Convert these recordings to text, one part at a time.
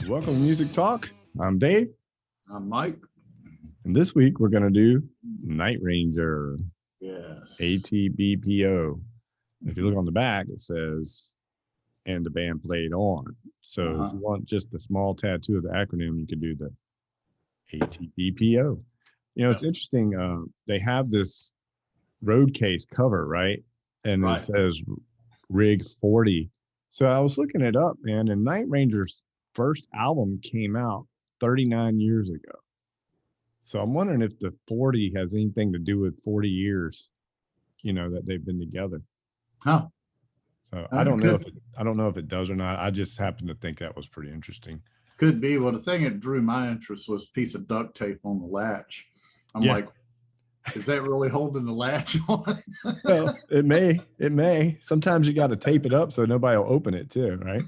Welcome to Music Talk. I'm Dave. I'm Mike. And this week we're going to do Night Ranger. Yes. ATBPO. If you look on the back, it says, and the band played on. So if you want just a small tattoo of the acronym, you could do the ATBPO. You know, it's interesting. They have this road case cover, right? And it says Rig 40. So I was looking it up, man, and Night Ranger's first album came out 39 years ago. So I'm wondering if the 40 has anything to do with 40 years, you know, that they've been together. Huh. So I don't know if it does or not. I just happen to think that was pretty interesting. Could be. Well, the thing that drew my interest was a piece of duct tape on the latch. I'm like, is that really holding the latch on? Well, it may. Sometimes you got to tape it up so nobody will open it too, right?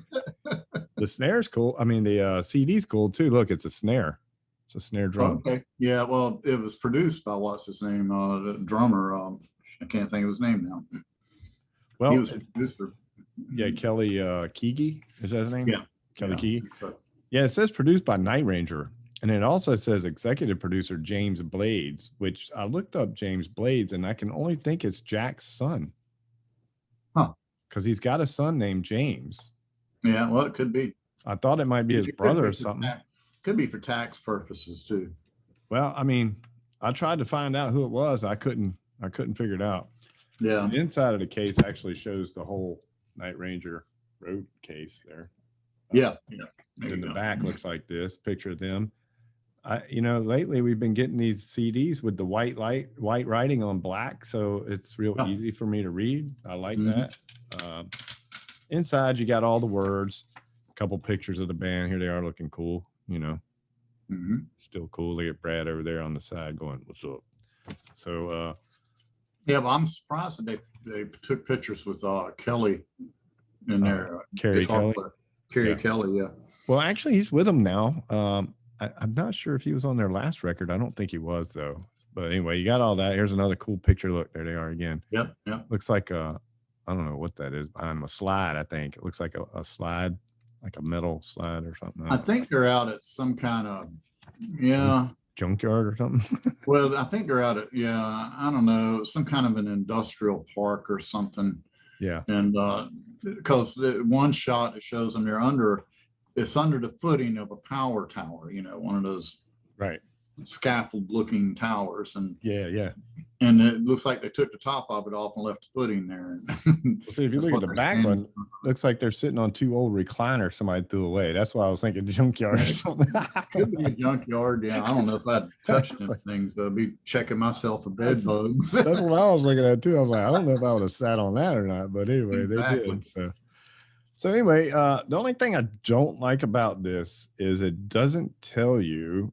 The snare's cool. I mean, the CD's cool too. Look, it's a snare. It's a snare drum. Okay. Yeah. Well, it was produced by what's his name, the drummer. I can't think of his name now. Well, he was a producer. Yeah, Kelly Keegi. Is that his name? Yeah. Kelly Keegi. So. Yeah, it says produced by Night Ranger. And it also says executive producer James Blades, which I looked up James Blades, and I can only think it's Jack's son. Huh. Because he's got a son named James. Yeah, well, it could be. I thought it might be his brother or something. Could be for tax purposes too. Well, I mean, I tried to find out who it was. I couldn't figure it out. Yeah. The inside of the case actually shows the whole Night Ranger road case there. Yeah. And the back looks like this picture of them. Lately we've been getting these CDs with the white writing on black, so it's real easy for me to read. I like that. Inside you got all the words, a couple pictures of the band. Here they are looking cool, you know. Still cool. Look at Brad over there on the side going, "What's up?" So yeah, but I'm surprised that they took pictures with Kelly in there. Kerry Kelly. Kelly, yeah. Well, actually, he's with them now. I'm not sure if he was on their last record. I don't think he was, though. But anyway, you got all that. Here's another cool picture. Look, there they are again. Yep. Looks like I don't know what that is. I'm a slide, I think. It looks like a slide, like a metal slide or something. I think they're out at some kind of, junkyard or something. Well, I think they're out at, I don't know, some kind of an industrial park or something. Yeah. And because one shot it shows them it's under the footing of a power tower, one of those scaffold looking towers. And and it looks like they took the top of it off and left the footing there. See, if you look at the back one, looks like they're sitting on two old recliners somebody threw away. That's why I was thinking junkyard or something. Could be a junkyard. Yeah, I don't know if I'd touch them things, but I'd be checking myself for bed bugs. That's what I was looking at too. I was like, I don't know if I would have sat on that or not, but anyway, they did. So anyway, the only thing I don't like about this is it doesn't tell you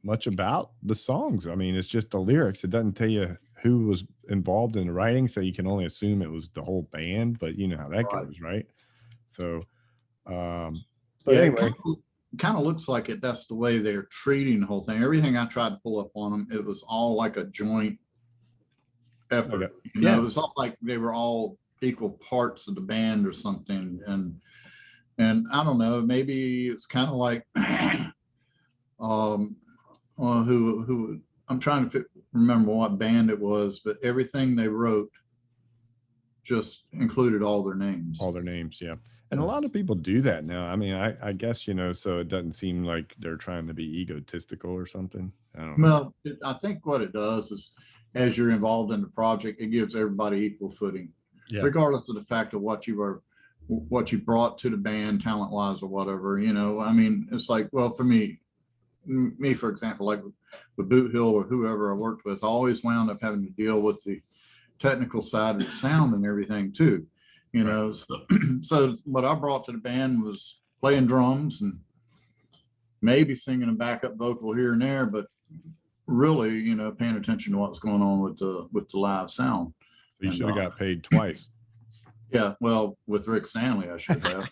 much about the songs. I mean, it's just the lyrics. It doesn't tell you who was involved in the writing, so you can only assume it was the whole band, but you know how that goes, right? So but anyway, it kind of looks like that's the way they're treating the whole thing. Everything I tried to pull up on them, it was all like a joint effort. Okay. It was all like they were all equal parts of the band or something. And I don't know, maybe it's kind of like who I'm trying to remember what band it was, but everything they wrote just included all their names. Yeah. And a lot of people do that now. I mean, I guess, so it doesn't seem like they're trying to be egotistical or something. I don't know. Well, I think what it does is, as you're involved in the project, it gives everybody equal footing, regardless of the fact of what you brought to the band, talent wise or whatever. I mean, it's like, well, for me, for example, like with Boot Hill or whoever I worked with, I always wound up having to deal with the technical side of the sound and everything too. So what I brought to the band was playing drums and maybe singing a backup vocal here and there, but really, paying attention to what's going on with the live sound. So you should have got paid twice. Yeah, well, with Rick Stanley, I should have.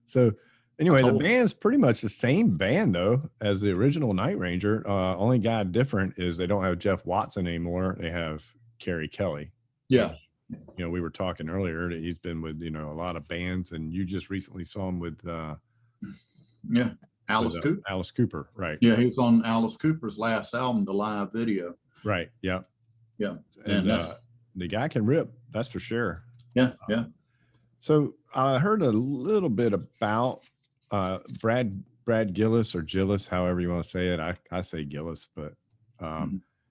So anyway, the band's pretty much the same band though as the original Night Ranger. Only guy different is they don't have Jeff Watson anymore. They have Kerry Kelly. Yeah. you know, we were talking earlier that he's been with, you know, a lot of bands, and you just recently saw him with Yeah, Alice Cooper. Alice Cooper, right? Yeah, he was on Alice Cooper's last album, the live video. Right. Yeah. Yeah, And the guy can rip, that's for sure. Yeah, yeah. So I heard a little bit about Brad Gillis, or Gillis, however you want to say it. I say Gillis, but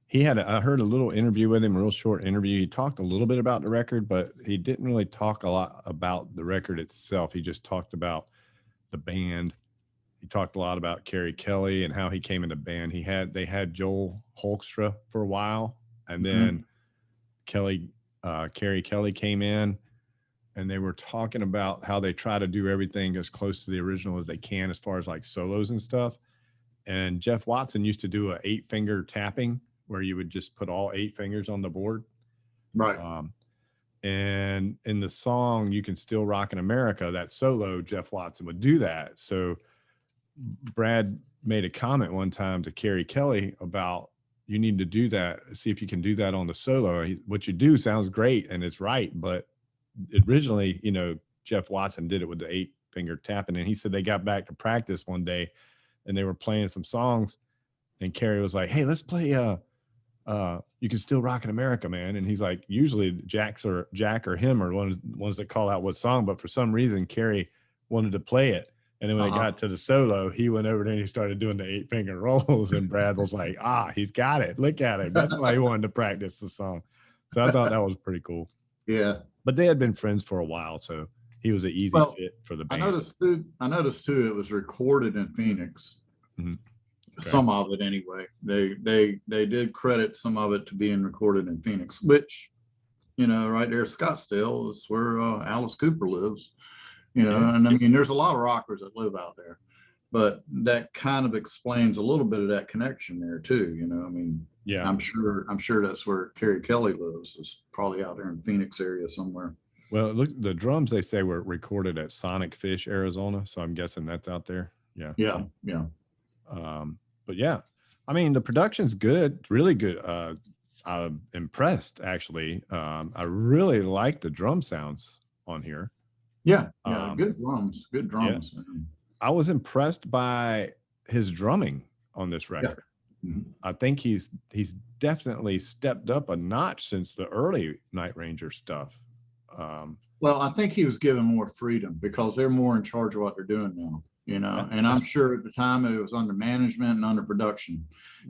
he had I heard a little interview with him, a real short interview. He talked a little bit about the record, but he didn't really talk a lot about the record itself. He just talked about the band. He talked a lot about Kerry Kelly and how he came into band. They had Joel Holstra for a while, and then Kerry Kelly came in, and they were talking about how they try to do everything as close to the original as they can, as far as like solos and stuff. And Jeff Watson used to do a 8-finger tapping, where you would just put all 8 fingers on the board. Right. And in the song "You Can Still Rock in America," that solo, Jeff Watson would do that. So Brad made a comment one time to Kerry Kelly about, you need to do that, see if you can do that on the solo. What you do sounds great and it's right, but originally, you know, Jeff Watson did it with the 8-finger tapping, and he said they got back to practice one day and they were playing some songs, and Kerry was like, "Hey, let's play You Can Still Rock in America, man." And he's like, usually Jack or him are ones that call out what song, but for some reason Kerry wanted to play it. And then when it got to the solo, he went over there and he started doing the 8-finger rolls, and Brad was like, he's got it. Look at him. That's why he wanted to practice the song. So I thought that was pretty cool. Yeah. But they had been friends for a while, so he was an easy fit for the band. I noticed too, it was recorded in Phoenix. Okay. Some of it anyway. They did credit some of it to being recorded in Phoenix, which, you know, right there, Scottsdale is where Alice Cooper lives. You know, and I mean, there's a lot of rockers that live out there, but that kind of explains a little bit of that connection there too. You know, I mean, I'm sure that's where Kerry Kelly lives, is probably out there in Phoenix area somewhere. Well, look, the drums, they say, were recorded at Sonic Fish, Arizona, so I'm guessing that's out there. Yeah. But yeah, I mean, the production's good, really good. I'm impressed, actually. I really like the drum sounds on here. Yeah, good drums. Yeah. I was impressed by his drumming on this record. Yeah. I think he's definitely stepped up a notch since the early Night Ranger stuff. Well, I think he was given more freedom because they're more in charge of what they're doing now, you know, and I'm sure at the time it was under management and under production,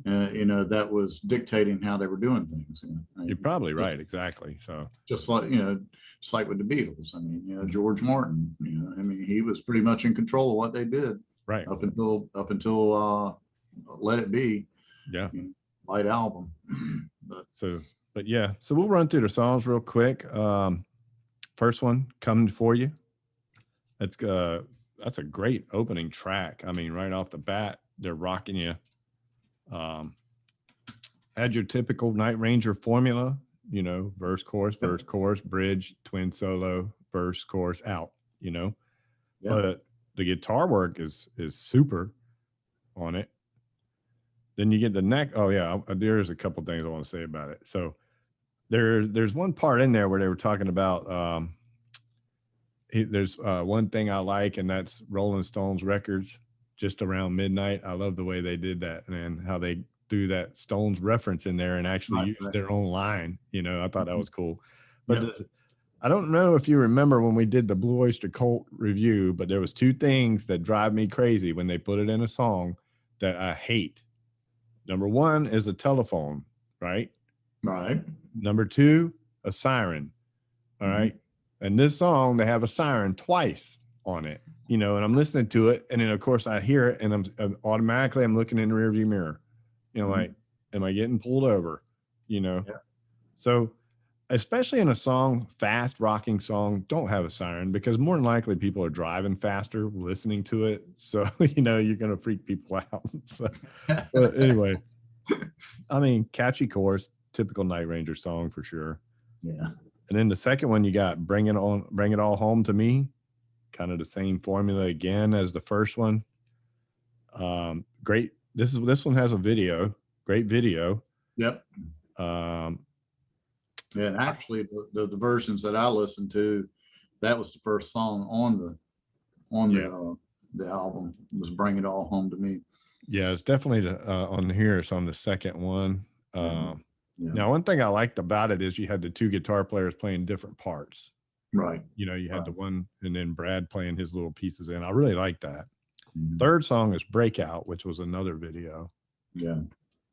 you know, that was dictating how they were doing things. You know? You're probably right. Exactly. So just like, you know, just like with the Beatles. I mean, you know, George Martin, you know, I mean, he was pretty much in control of what they did. Right. Up until Let It Be. Yeah. You know, light album. But yeah, so we'll run through the songs real quick. First one, "Coming For You." That's a great opening track. I mean, right off the bat, they're rocking you. Had your typical Night Ranger formula, you know, verse, chorus, bridge, twin solo, verse, chorus, out, you know. But the guitar work is super on it. Then you get the neck. Oh yeah, there's a couple things I want to say about it. So there's one part in there where they were talking about there's one thing I like, and that's Rolling Stones records, Just Around Midnight. I love the way they did that, and how they threw that Stones reference in there and actually used their own line. You know, I thought that was cool. But I don't know if you remember when we did the Blue Oyster Cult review, but there was 2 things that drive me crazy when they put it in a song that I hate. Number 1 is a telephone, right? Right. Number 2, a siren. All right. And this song, they have a siren twice on it, you know, and I'm listening to it. And then of course I hear it, and I'm automatically looking in the rearview mirror, you know, like, am I getting pulled over? You know? Yeah. So especially in a song, fast rocking song, don't have a siren, because more than likely people are driving faster listening to it. So, you know, you're going to freak people out. So, but anyway, I mean, catchy chorus, typical Night Ranger song for sure. Yeah. And then the second one, you got Bring It All Home to Me. Kind of the same formula again as the first one. Great. This one has a video. Great video. Yep. And actually, the versions that I listened to, that was the first song on the album, was "Bring It All Home to Me." Yeah, it's definitely on here. It's on the second one. Now, one thing I liked about it is you had the two guitar players playing different parts. Right. You know, you had the one, and then Brad playing his little pieces in. I really like that. Mhm. Third song is Breakout, which was another video. Yeah.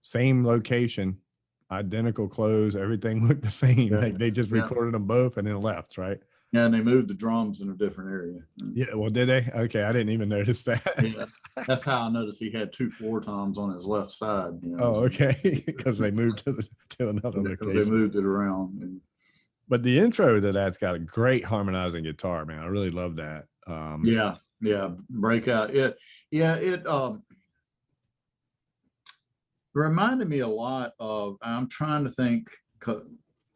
Same location, identical clothes, everything looked the same. Yeah. They just recorded them both and then left, right? Yeah, and they moved the drums in a different area. Yeah, well, did they? Okay, I didn't even notice that. Yeah, that's how I noticed he had two floor toms on his left side. You know, oh, okay, because they moved to another because location. they moved it around. And, but the intro to that's got a great harmonizing guitar, man. I really love that. yeah, Breakout. It reminded me a lot of, I'm trying to think,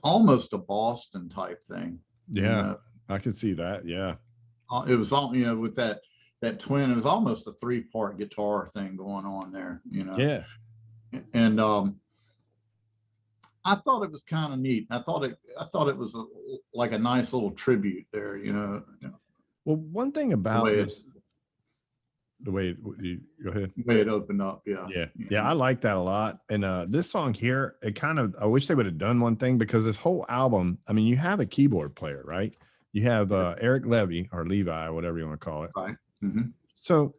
almost a Boston type thing. Yeah, you know? I could see that. Yeah, it was all, you know, with that twin, it was almost a 3-part guitar thing going on there, you know. Yeah. And I thought it was kind of neat. I thought it was like a nice little tribute there, you know. Well, one thing about this, the way you go ahead, the way it opened up, yeah, I like that a lot. And this song here, it kind of, I wish they would have done one thing, because this whole album, I mean, you have a keyboard player, right? You have Eric Levy, or Levi, or whatever you want to call it. Right. Mm-hmm. So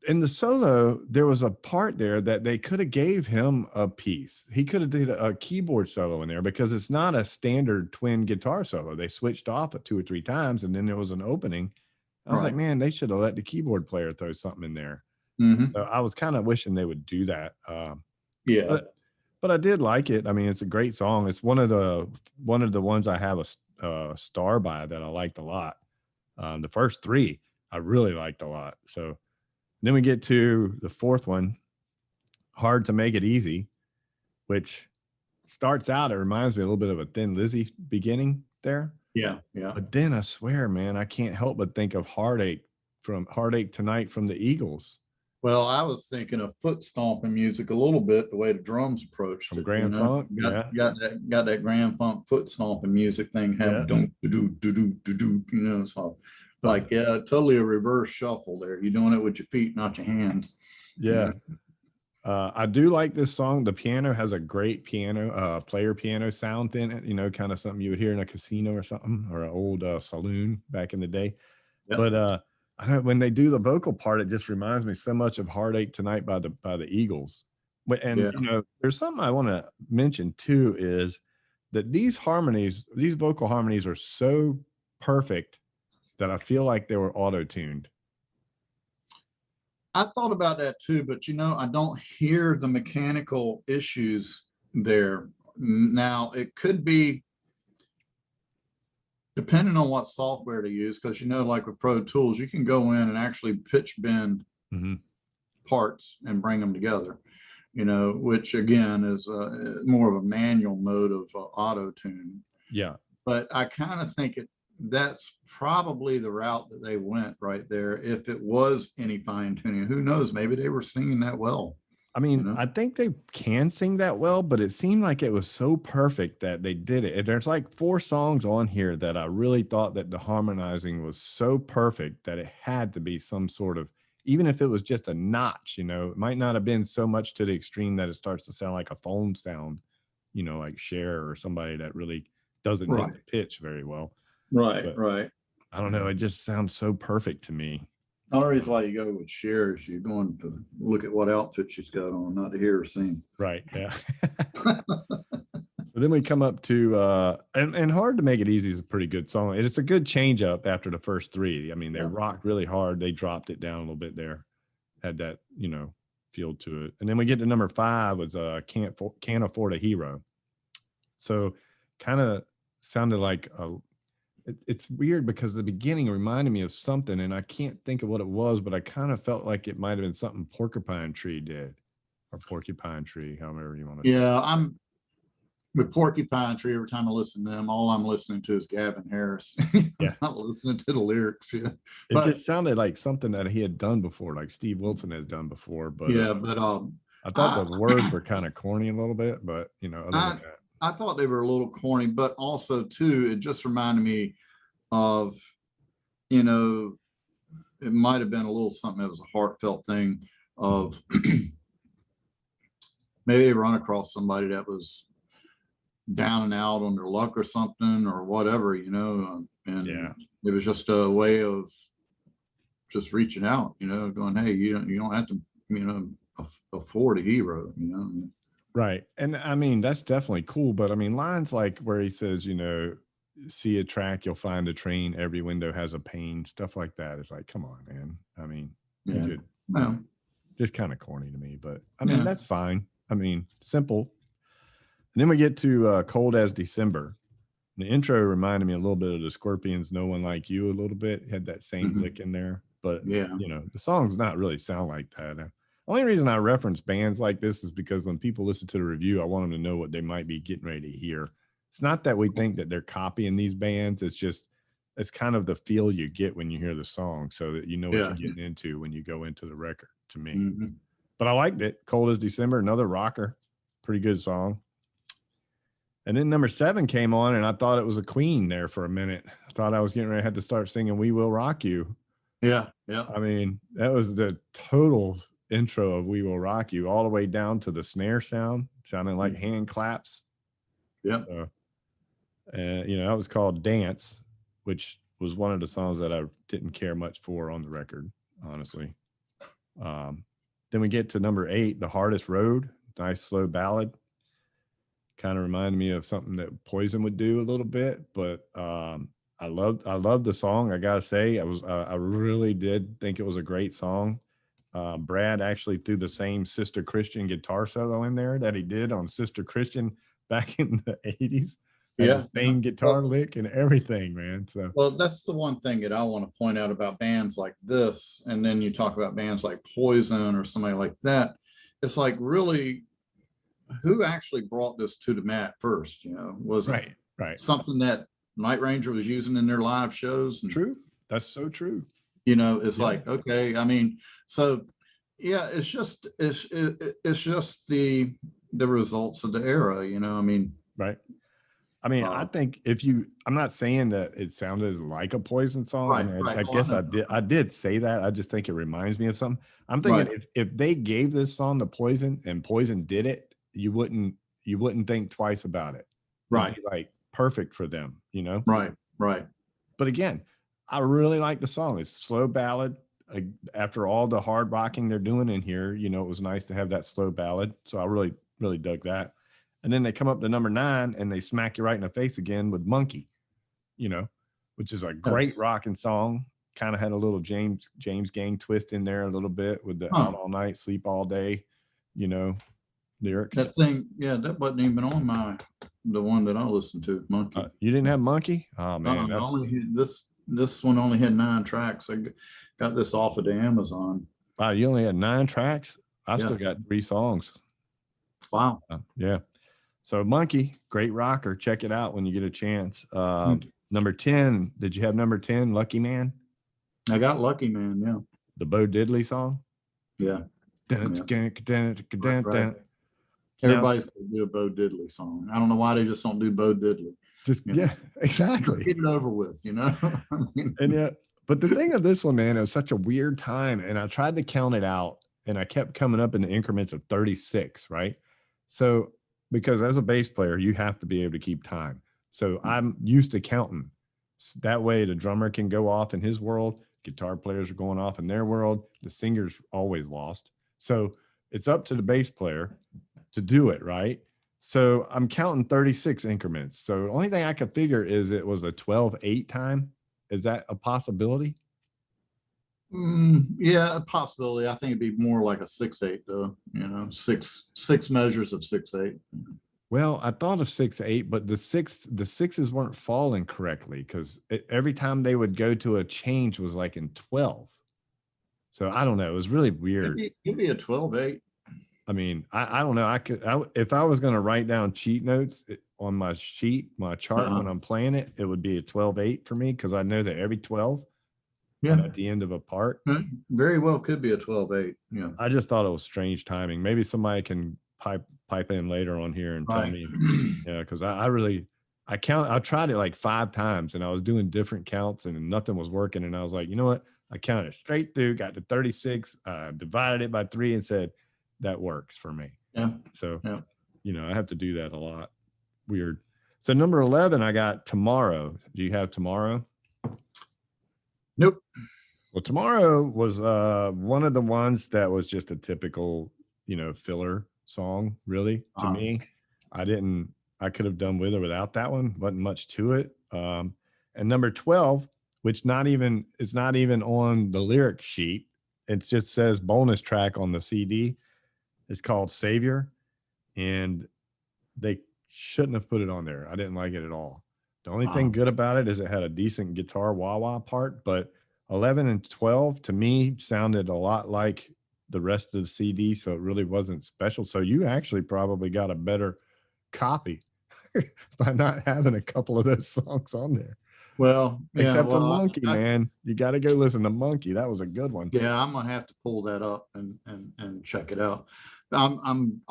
in the solo, there was a part there that they could have gave him a piece. He could have did a keyboard solo in there, because it's not a standard twin guitar solo. They switched off it 2 or 3 times, and then there was an opening. I was like, man, they should have let the keyboard player throw something in there. Mm-hmm. So I was kind of wishing they would do that. Yeah. But I did like it. I mean, it's a great song. It's one of the ones I have a star by that I liked a lot. The first 3 I really liked a lot. So then we get to the fourth one, Hard to Make It Easy, which starts out, it reminds me a little bit of a Thin Lizzy beginning there. Yeah. But then I swear, man, I can't help but think of Heartache Tonight from the Eagles. Well, I was thinking of foot stomping music a little bit, the way the drums approached From it. Grand Funk, got that Grand Funk foot stomping music thing happening. You know, so like, totally a reverse shuffle there. You're doing it with your feet, not your hands. Yeah. I do like this song. The piano has a great player piano sound in it, you know, kind of something you would hear in a casino or something, or an old saloon back in the day. Yep. But I know when they do the vocal part, it just reminds me so much of Heartache Tonight by the Eagles. And you know, there's something I want to mention too, is that these vocal harmonies are so perfect that I feel like they were auto-tuned. I thought about that too, but you know, I don't hear the mechanical issues there. Now, it could be depending on what software to use, because you know, like with Pro Tools, you can go in and actually pitch bend parts and bring them together, you know, which again is more of a manual mode of auto tune. Yeah. But I kind of think that's probably the route that they went right there. If it was any fine tuning, who knows? Maybe they were singing that well. I mean, you know? I think they can sing that well, but it seemed like it was so perfect that they did it. And there's like 4 songs on here that I really thought that the harmonizing was so perfect that it had to be some sort of, even if it was just a notch, you know, it might not have been so much to the extreme that it starts to sound like a phone sound, you know, like Cher or somebody that really doesn't hit the pitch very well. Right. I don't know. It just sounds so perfect to me. The only reason why you go with Cher is you're going to look at what outfit she's got on, not to hear her sing. Right. Yeah. But then we come up to and Hard to Make It Easy is a pretty good song. It's a good change up after the first 3. I mean, they rocked really hard. They dropped it down a little bit there. Had that, you know, feel to it. And then we get to number 5 was Can't Afford a Hero. So kind of sounded like it's weird, because the beginning reminded me of something, and I can't think of what it was, but I kind of felt like it might have been something Porcupine Tree did, or Porcupine Tree, however you want to say. Yeah, I'm with Porcupine Tree. Every time I listen to them, all I'm listening to is Gavin Harris. Yeah, I'm not listening to the lyrics. Yeah, it just sounded like something that he had done before, like Steve Wilson had done before. But yeah, but I thought the words were kind of corny a little bit, but you know, other than that. I thought they were a little corny, but also too, it just reminded me of, you know, it might have been a little something that was a heartfelt thing of maybe they run across somebody that was down and out on their luck or something or whatever, you know, and it was just a way of just reaching out, you know, going, hey, you don't have to, you know, afford a hero, you know. Right. And I mean, that's definitely cool. But I mean, lines like where he says, you know, see a track, you'll find a train, every window has a pane, stuff like that. It's like, come on, man. I mean, you could, just kind of corny to me, but I mean, that's fine. I mean, simple. And then we get to Cold as December. The intro reminded me a little bit of the Scorpions, No One Like You a little bit. It had that same lick in there. But, you know, the songs not really sound like that. The only reason I reference bands like this is because when people listen to the review, I want them to know what they might be getting ready to hear. It's not that we think that they're copying these bands. It's just, it's kind of the feel you get when you hear the song so that you know what you're getting into when you go into the record, to me. But I liked it. Cold as December, another rocker. Pretty good song. And then number 7 came on, and I thought it was a Queen there for a minute. I thought I was getting ready to have to start singing We Will Rock You. Yeah. I mean, that was the total intro of We Will Rock You, all the way down to the snare sound, sounding like hand claps. Yeah. So, you know, that was called Dance, which was one of the songs that I didn't care much for on the record, honestly. Then we get to number 8, The Hardest Road, nice slow ballad. Kind of reminded me of something that Poison would do a little bit, but I loved the song. I gotta say, I really did think it was a great song. Brad actually threw the same Sister Christian guitar solo in there that he did on Sister Christian back in the 80s. The same guitar lick and everything, man. So, well, that's the one thing that I want to point out about bands like this, and then you talk about bands like Poison or somebody like that. It's like, really, who actually brought this to the mat first? You know, was it something that Night Ranger was using in their live shows? And, true. That's so true. You know, it's like, okay, I mean, so yeah, it's just the results of the era, you know. I mean, I mean, I think I'm not saying that it sounded like a Poison song. I mean, I guess I did say that. I just think it reminds me of something. I'm thinking if they gave this song to Poison and Poison did it, you wouldn't think twice about it. It'd be like perfect for them, you know? Right. But again, I really like the song. It's a slow ballad. After all the hard rocking they're doing in here, you know, it was nice to have that slow ballad. So I really, really dug that. And then they come up to number 9 and they smack you right in the face again with Monkey, you know, which is a great rocking song. Kind of had a little James Gang twist in there a little bit with the Out All Night, Sleep All Day, you know, lyrics. That thing, that wasn't even on the one that I listened to, Monkey. You didn't have Monkey? Oh man, this one only had 9 tracks. I got this off of the Amazon. Wow, you only had 9 tracks? I still got 3 songs. Wow. Yeah. So Monkey, great rocker. Check it out when you get a chance. Number 10, did you have number 10, Lucky Man? I got Lucky Man, yeah. The Bo Diddley song? Yeah. Everybody's going to do a Bo Diddley song. I don't know why they just don't do Bo Diddley. Exactly. Get it over with, you know? But the thing of this one, man, it was such a weird time. And I tried to count it out and I kept coming up in the increments of 36, right? So, because as a bass player, you have to be able to keep time. So I'm used to counting. That way the drummer can go off in his world. Guitar players are going off in their world. The singer's always lost. So it's up to the bass player to do it, right? So I'm counting 36 increments. So the only thing I could figure is it was a 12/8 time. Is that a possibility? Yeah, a possibility. I think it'd be more like a 6/8 though, you know, six measures of 6/8. Well, I thought of 6/8, but the sixes weren't falling correctly because every time they would go to a change was like in 12. So I don't know. It was really weird. It'd be a 12/8. I mean, I don't know. If I was going to write down cheat notes on my chart when I'm playing it, it would be a 12/8 for me because I know that every 12 at the end of a part. Very well could be a 12/8. Yeah. I just thought it was strange timing. Maybe somebody can pipe in later on here and tell Right. me, because I tried it like 5 times and I was doing different counts and nothing was working. And I was like, you know what? I counted straight through, got to 36, divided it by 3 and said, that works for me. Yeah. So, Yeah. I have to do that a lot. Weird. So number 11, I got Tomorrow. Do you have Tomorrow? Nope. Well, Tomorrow was one of the ones that was just a typical, filler song, really, to me. I could have done with or without that one. Wasn't much to it. And number 12, which is not even on the lyric sheet. It just says bonus track on the CD. It's called Savior. And they shouldn't have put it on there. I didn't like it at all. The only thing good about it is it had a decent guitar wah-wah part, but 11 and 12 to me sounded a lot like the rest of the CD, so it really wasn't special. So you actually probably got a better copy by not having a couple of those songs on there. Well, yeah, except for Monkey, man. You got to go listen to Monkey. That was a good one. Yeah, I'm gonna have to pull that up and check it out. I'm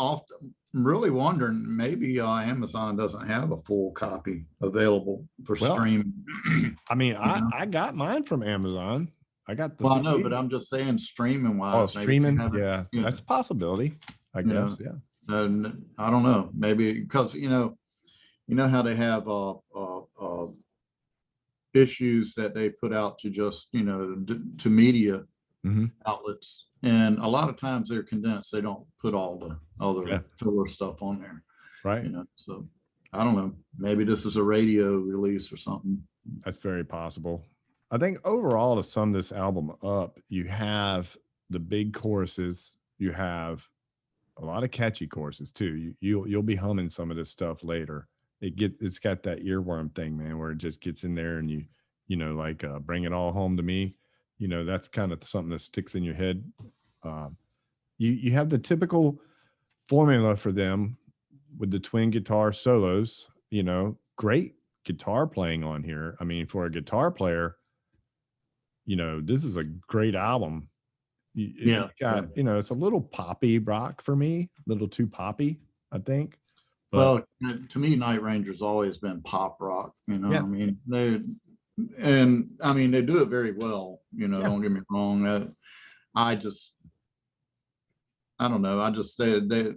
really wondering, maybe Amazon doesn't have a full copy available for streaming. I mean, I got mine from Amazon. I got the Well, I know, but I'm just saying streaming wise. Oh, streaming? Yeah, that's a possibility, I guess. Yeah. And I don't know, maybe because you know how they have issues that they put out to just to media outlets, and a lot of times they're condensed. They don't put all the filler stuff on there, right? So I don't know, maybe this is a radio release or something. That's very possible. I think overall, to sum this album up, you have the big choruses, you have a lot of catchy choruses too. You'll be humming some of this stuff later. It's got that earworm thing, man, where it just gets in there and like Bring It All Home to Me. That's kind of something that sticks in your head. You have the typical formula for them with the twin guitar solos. Great guitar playing on here. I mean, for a guitar player, this is a great album. It's a little poppy rock for me, a little too poppy, I think. But, well, to me, Night Ranger's always been pop rock. I mean, they do it very well. Don't get me wrong. I don't know.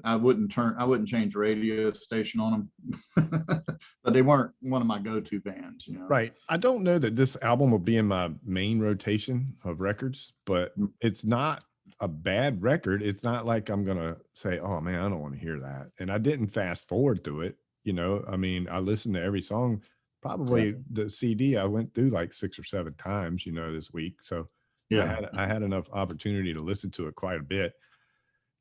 I wouldn't change radio station on them, but they weren't one of my go-to bands. Right. I don't know that this album will be in my main rotation of records, but it's not a bad record. It's not like I'm going to say, oh man, I don't want to hear that. And I didn't fast forward through it. I mean, I listened to every song, probably the CD I went through like 6 or 7 times, this week. So I had enough opportunity to listen to it quite a bit.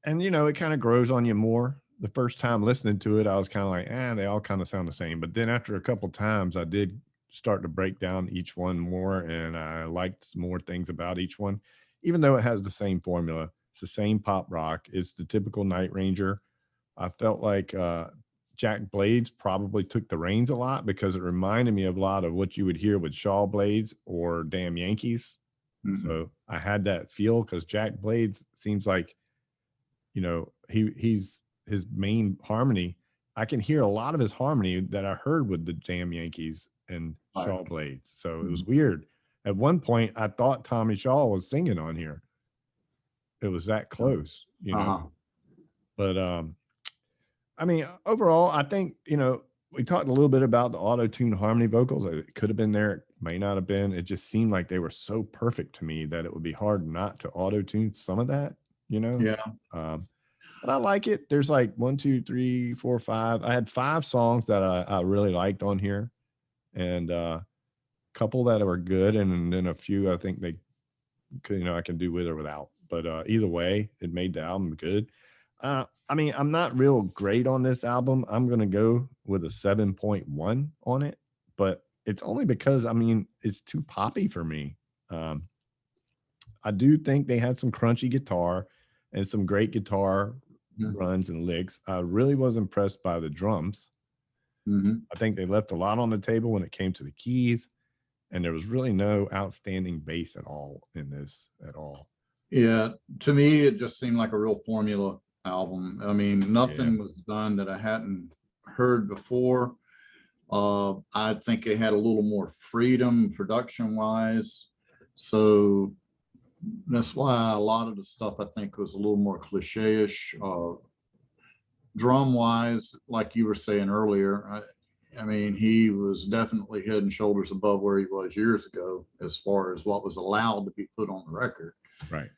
And, it kind of grows on you more. The first time listening to it, I was kind of like, they all kind of sound the same. But then after a couple times, I did start to break down each one more, and I liked more things about each one, even though it has the same formula. It's the same pop rock. It's the typical Night Ranger. I felt like Jack Blades probably took the reins a lot because it reminded me of a lot of what you would hear with Shaw Blades or Damn Yankees. So I had that feel because Jack Blades seems like, he's his main harmony. I can hear a lot of his harmony that I heard with the Damn Yankees and Shaw Blades. So it was weird. At one point, I thought Tommy Shaw was singing on here. It was that close, But I mean, overall, I think we talked a little bit about the auto-tune harmony vocals. It could have been there, it may not have been. It just seemed like they were so perfect to me that it would be hard not to auto-tune some of that. But I like it. There's like 1, 2, 3, 4, 5. I had 5 songs that I really liked on here, and a couple that were good, and then a few I think they could, I can do with or without. But either way, it made the album good. I mean, I'm not real great on this album. I'm gonna go with a 7.1 on it, but it's only because it's too poppy for me. I do think they had some crunchy guitar and some great guitar runs and licks. I really was impressed by the drums. I think they left a lot on the table when it came to the keys, and there was really no outstanding bass at all in this at all. Yeah, to me, it just seemed like a real formula album. I mean, nothing was done that I hadn't heard before. I think it had a little more freedom production wise. So that's why a lot of the stuff I think was a little more cliche-ish. Drum wise, like you were saying earlier, I mean, he was definitely head and shoulders above where he was years ago as far as what was allowed to be put on the record. Right.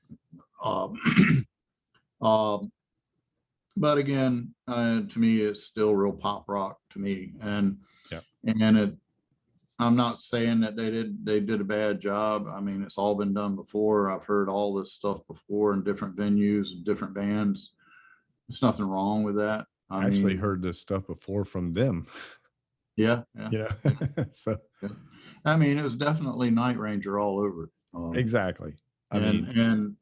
But again, to me, it's still real pop rock to me. And I'm not saying that they did a bad job. I mean, it's all been done before. I've heard all this stuff before in different venues and different bands. There's nothing wrong with that. I actually heard this stuff before from them. Yeah. So I mean, it was definitely Night Ranger all over it. Exactly. I mean,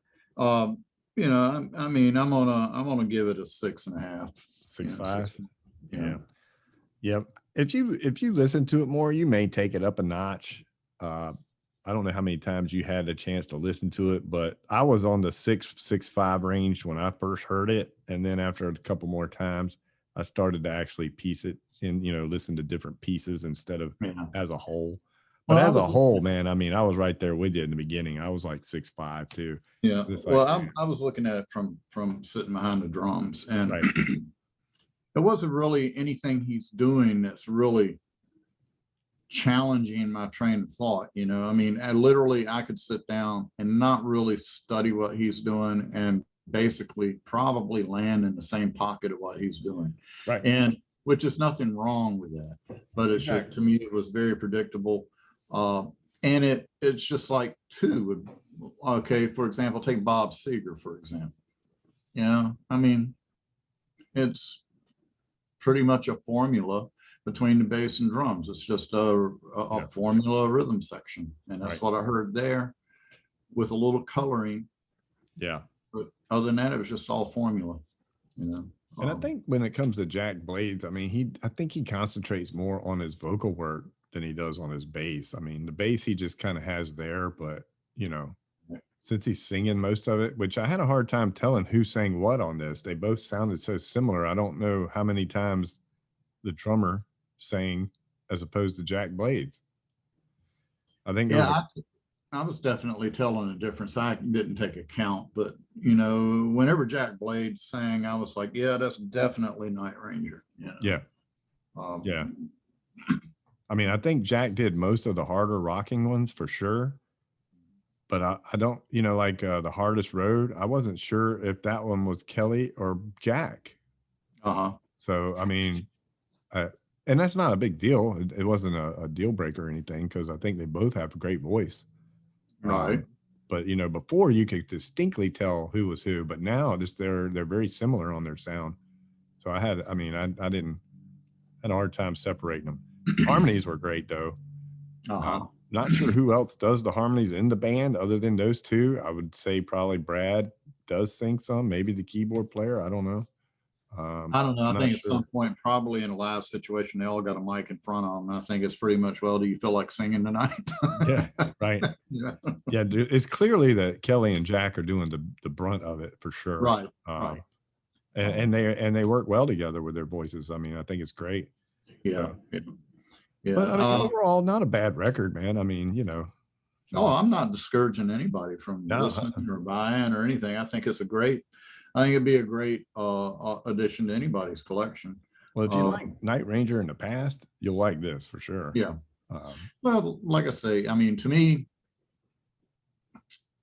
you know, I mean, I'm gonna give it a 6.5. 6.5. Yeah. Yep. If you listen to it more, you may take it up a notch. I don't know how many times you had a chance to listen to it, but I was on the 6.5 range when I first heard it. And then after a couple more times, I started to actually piece it in, you know, listen to different pieces instead of as a whole. But as a whole, man, I mean, I was right there with you in the beginning. I was like 6.5 too. Yeah. Well, I was looking at it from sitting behind the drums, and it wasn't really anything he's doing that's really challenging my train of thought. You know, I mean, I could sit down and not really study what he's doing and basically probably land in the same pocket of what he's doing. Right. And which is nothing wrong with that, but it's just, to me, it was very predictable. And it's just like okay, for example, take Bob Seger, for example. You know, I mean, it's pretty much a formula between the bass and drums. It's just a formula rhythm section. And that's what I heard there with a little coloring. Yeah. But other than that, it was just all formula, you know. And I think when it comes to Jack Blades, I mean, I think he concentrates more on his vocal work than he does on his bass. I mean, the bass he just kind of has there, but you know, since he's singing most of it, which I had a hard time telling who sang what on this. They both sounded so similar. I don't know how many times the drummer sang as opposed to Jack Blades. I think I was definitely telling a difference. I didn't take account, but you know, whenever Jack Blades sang, I was like, yeah, that's definitely Night Ranger. You know? Yeah. I mean, I think Jack did most of the harder rocking ones for sure. But I don't, you know, like the Hardest Road, I wasn't sure if that one was Kelly or Jack. So, I mean, and that's not a big deal. It wasn't a deal breaker or anything, because I think they both have a great voice. Right. But, you know, before you could distinctly tell who was who, but now just they're very similar on their sound. So I had a hard time separating them. Harmonies were great though. Not sure who else does the harmonies in the band other than those two. I would say probably Brad does sing some, maybe the keyboard player. I don't know. I don't know. I think at some point, probably in a live situation, they all got a mic in front of them. And I think it's pretty much, well, do you feel like singing tonight? Yeah, right. Yeah, dude, it's clearly that Kelly and Jack are doing the brunt of it for sure. Right. And they work well together with their voices. I mean, I think it's great. Yeah. But I mean, overall, not a bad record, man. I mean, you know. I'm not discouraging anybody from listening or buying or anything. I think it'd be a great addition to anybody's collection. Well, if you like Night Ranger in the past, you'll like this for sure. Yeah. Well, like I say, I mean, to me,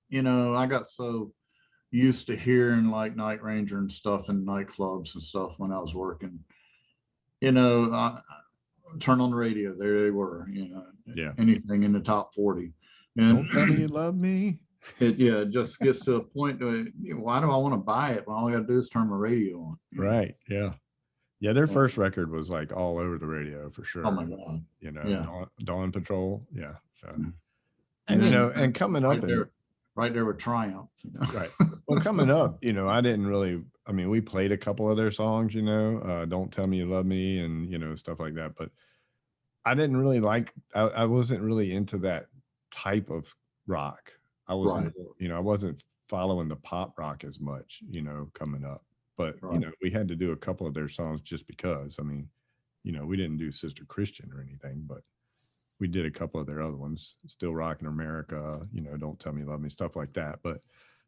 you know, I got so used to hearing like Night Ranger and stuff in nightclubs and stuff when I was working. You know, I turn on the radio, there they were, you know, anything in the top 40. And don't tell me you love me. It just gets to a point to, why do I want to buy it? Well, all I got to do is turn my radio on. Right. Yeah. Yeah. Their first record was like all over the radio for sure. Oh my God. You know, Dawn Patrol. Yeah. So, and you know, and coming up right there with Triumph. You know? Right. Well, coming up, you know, I mean, we played a couple of their songs, you know, Don't Tell Me You Love Me and, you know, stuff like that. But I didn't really I wasn't really into that type of rock. I wasn't, you know, I wasn't following the pop rock as much, you know, coming up. but you know, we had to do a couple of their songs just because. I mean, you know, we didn't do Sister Christian or anything, but we did a couple of their other ones, Still Rockin' America, you know, Don't Tell Me You Love Me, stuff like that. But,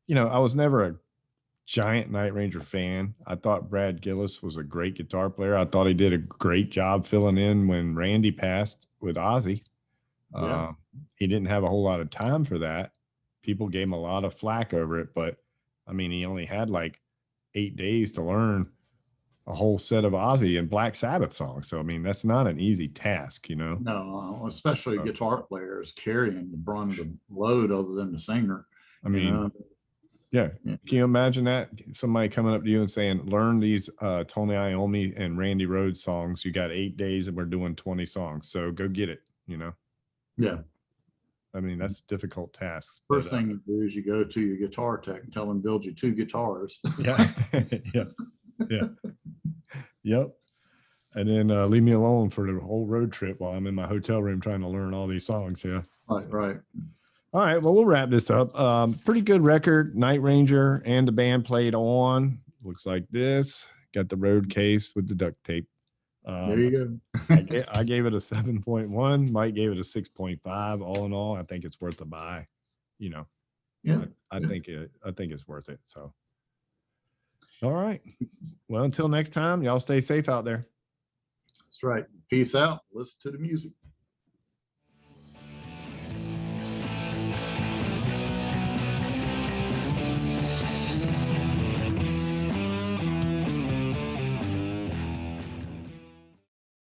you know, I was never a giant Night Ranger fan. I thought Brad Gillis was a great guitar player. I thought he did a great job filling in when Randy passed with Ozzy. He didn't have a whole lot of time for that. People gave him a lot of flack over it, but I mean, he only had like 8 days to learn a whole set of Ozzy and Black Sabbath songs. So I mean, that's not an easy task, you know. No, especially guitar players carrying the brunt of the load other than the singer. I mean, yeah. Can you imagine that? Somebody coming up to you and saying, learn these Tony Iommi and Randy Rhoads songs. You got 8 days and we're doing 20 songs. So go get it, you know? Yeah. I mean, that's difficult tasks. First thing you do is you go to your guitar tech and tell them build you 2 guitars. Yeah. Yeah. Yep. And then leave me alone for the whole road trip while I'm in my hotel room trying to learn all these songs. Yeah. Right. All right. Well, we'll wrap this up. Pretty good record. Night Ranger and the band played on. Looks like this. Got the road case with the duct tape. There you go. I gave it a 7.1. Mike gave it a 6.5. All in all, I think it's worth a buy. You know. Yeah. I think it's worth it. So. All right. Well, until next time, y'all stay safe out there. That's right. Peace out. Listen to the music.